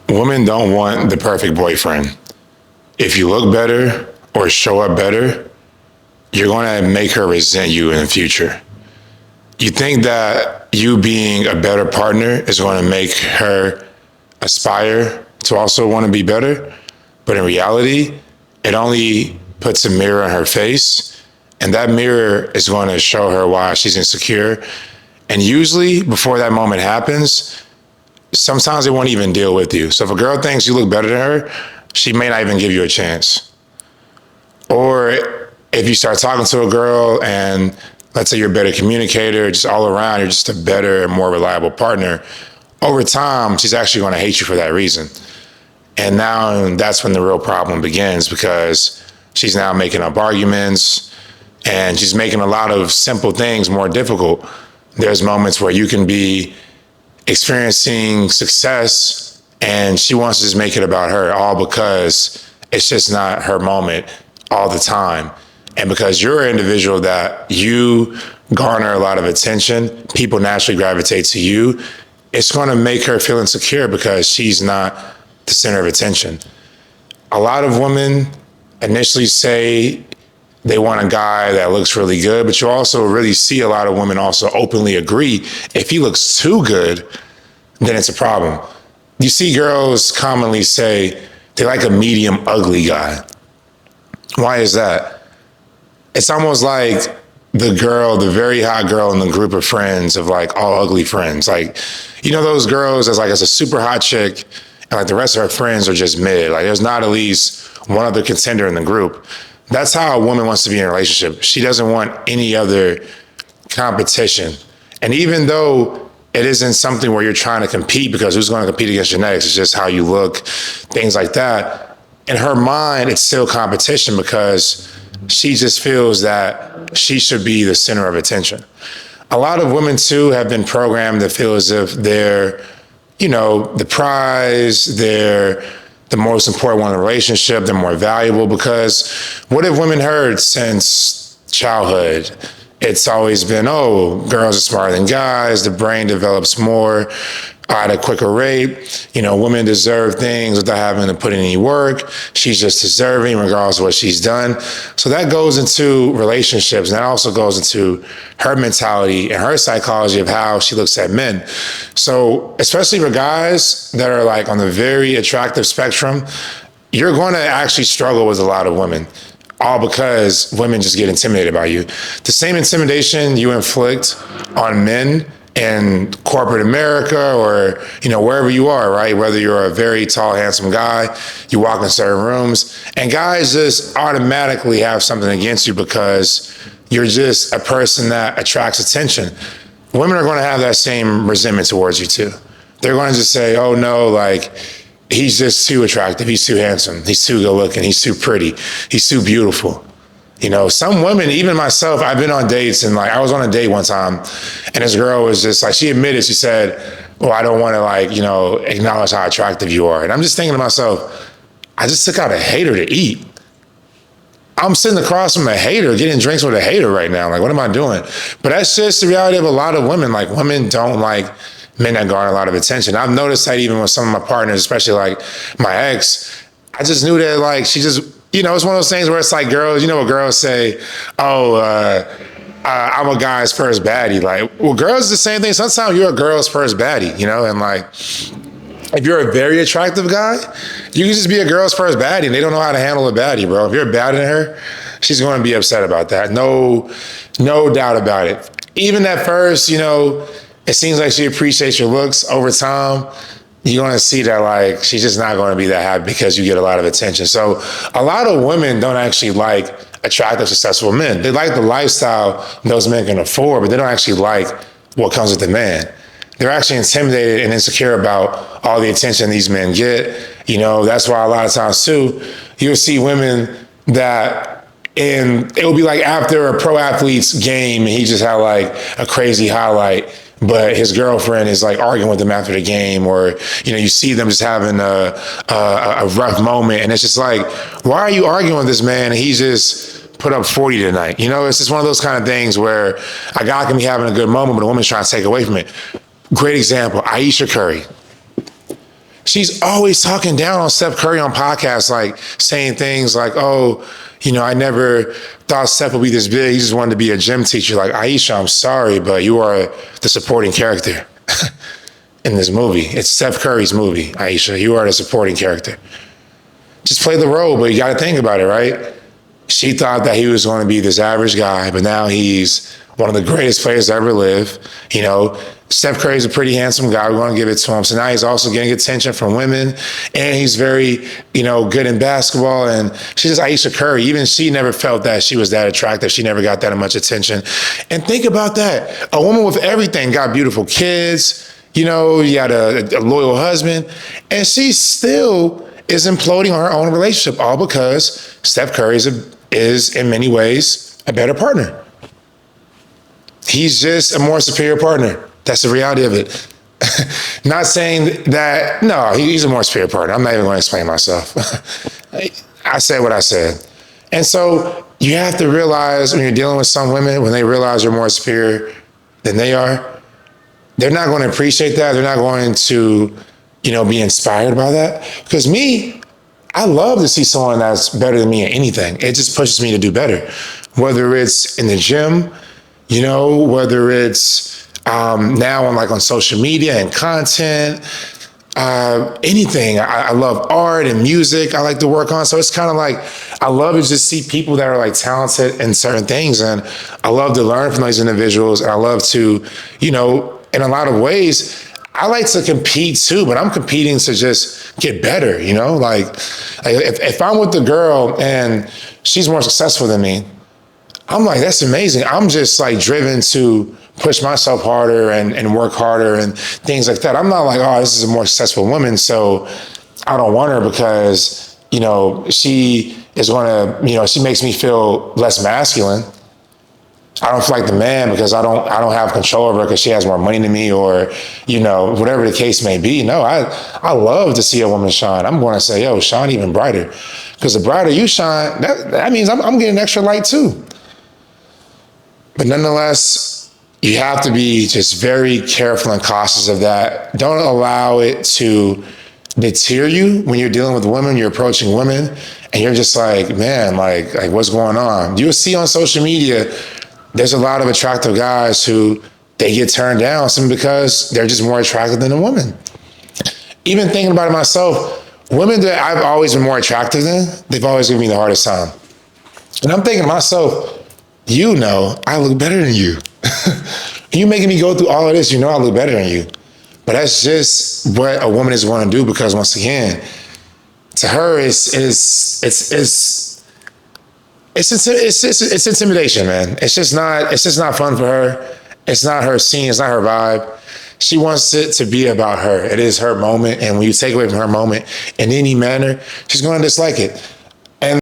Women don't want the perfect boyfriend. If you look better or show up better, you're going to make her resent you in the future. You think that you being a better partner is going to make her aspire to also want to be better, but in reality, it only puts a mirror in her face, and that mirror is going to show her why she's insecure. And usually, before that moment happens, sometimes they won't even deal with you. So if a girl thinks you look better than her, she may not even give you a chance. Or if you start talking to a girl and let's say you're a better communicator, just all around, you're just a better and more reliable partner, over time, she's actually going to hate you for that reason. And now that's when the real problem begins, because she's now making up arguments and she's making a lot of simple things more difficult. There's moments where you can be experiencing success and she wants to just make it about her, all because it's just not her moment all the time. And because you're an individual that you garner a lot of attention, people naturally gravitate to you, it's going to make her feel insecure because she's not the center of attention. A lot of women initially say they want a guy that looks really good, but you also really see a lot of women also openly agree if he looks too good, then it's a problem. You see girls commonly say they like a medium ugly guy. Why is that? It's almost like the very hot girl in the group of friends of like all ugly friends. Like, you know, those girls as a super hot chick and like the rest of her friends are just mid. Like there's not at least one other contender in the group. That's how a woman wants to be in a relationship. She doesn't want any other competition. And even though it isn't something where you're trying to compete, because who's going to compete against genetics? It's just how you look, things like that. In her mind, it's still competition because she just feels that she should be the center of attention. A lot of women too have been programmed to feel as if they're, you know, the prize, they're the most important one in the relationship, they're more valuable, because what have women heard since childhood? It's always been, oh, girls are smarter than guys, the brain develops more at a quicker rate. You know, women deserve things without having to put in any work. She's just deserving regardless of what she's done. So that goes into relationships, and that also goes into her mentality and her psychology of how she looks at men. So especially for guys that are like on the very attractive spectrum, you're going to actually struggle with a lot of women, all because women just get intimidated by you. The same intimidation you inflict on men in corporate America or, you know, wherever you are, right? Whether you're a very tall, handsome guy, you walk in certain rooms, and guys just automatically have something against you because you're just a person that attracts attention. Women are going to have that same resentment towards you too. They're going to just say, oh no, like, he's just too attractive, he's too handsome, he's too good looking, he's too pretty, he's too beautiful. You know, some women, even myself, I've been on dates, and like I was on a date one time and this girl was just like, she admitted, she said, well, I don't want to like, you know, acknowledge how attractive you are. And I'm just thinking to myself, I just took out a hater to eat. I'm sitting across from a hater, getting drinks with a hater right now. Like, what am I doing? But that's just the reality of a lot of women. Like, women don't like men that garner a lot of attention. I've noticed that even with some of my partners, especially like my ex, I just knew that like she just, you know, it's one of those things where it's like girls, you know what girls say, oh, I'm a guy's first baddie. Like, well, girls the same thing. Sometimes you're a girl's first baddie, you know, and like, if you're a very attractive guy, you can just be a girl's first baddie and they don't know how to handle a baddie, bro. If you're badder than her, she's going to be upset about that. No doubt about it. Even at first, you know, it seems like she appreciates your looks. Over time, you're going to see that like she's just not going to be that happy because you get a lot of attention. So a lot of women don't actually like attractive, successful men. They like the lifestyle those men can afford, but they don't actually like what comes with the man. They're actually intimidated and insecure about all the attention these men get. You know, that's why a lot of times too, you'll see women that, and it will be like after a pro athlete's game, and he just had like a crazy highlight, but his girlfriend is like arguing with him after the game, or, you know, you see them just having a rough moment, and it's just like, why are you arguing with this man? And he just put up 40 tonight. You know, it's just one of those kind of things where a guy can be having a good moment, but a woman's trying to take away from it. Great example, Aisha Curry. she's always talking down on Steph Curry on podcasts, like saying things like, oh, I never thought Steph would be this big. He just wanted to be a gym teacher. Like, Aisha, I'm sorry, but you are the supporting character in this movie. It's Steph Curry's movie, Aisha. You are the supporting character. Just play the role, but you got to think about it, right? She thought that he was going to be this average guy, but now he's one of the greatest players to ever live. Steph Curry's a pretty handsome guy. We want to give it to him. So now he's also getting attention from women, and he's very, good in basketball. And she's just Aisha Curry. Even she never felt that she was that attractive. She never got that much attention. And think about that. A woman with everything, got beautiful kids, you got a loyal husband, and she still is imploding on her own relationship, all because Steph Curry is in many ways a better partner. He's just a more superior partner. That's the reality of it. Not saying that, no, he's a more superior partner. I'm not even going to explain myself. I said what I said. And so you have to realize when you're dealing with some women, when they realize you're more superior than they are, they're not going to appreciate that. They're not going to, be inspired by that. Because me, I love to see someone that's better than me at anything. It just pushes me to do better. Whether it's in the gym, whether it's now on social media and content, anything. I love art and music I like to work on. So it's kind of like, I love to just see people that are talented in certain things. And I love to learn from those individuals. And I love to, in a lot of ways, I like to compete too, but I'm competing to just get better, if I'm with the girl and she's more successful than me, I'm like, that's amazing. I'm just driven to push myself harder and work harder and things like that. I'm not like, oh, this is a more successful woman, so I don't want her because, she is going to, she makes me feel less masculine. I don't feel like the man because I don't have control over her because she has more money than me or, whatever the case may be. No, I love to see a woman shine. I'm going to say, yo, shine even brighter. Because the brighter you shine, that means I'm getting extra light too. But nonetheless, you have to be just very careful and cautious of that. Don't allow it to deter you when you're dealing with women, you're approaching women, and you're just like, man, like what's going on? You'll see on social media, there's a lot of attractive guys who they get turned down simply because they're just more attractive than a woman. Even thinking about it myself, women that I've always been more attractive than, they've always given me the hardest time. And I'm thinking to myself, I look better than you. You making me go through all of this, I look better than you. But that's just what a woman is going to do because once again, to her, it's intimidation, man. It's just not fun for her. It's not her scene. It's not her vibe. She wants it to be about her. It is her moment. And when you take away from her moment in any manner, she's going to dislike it.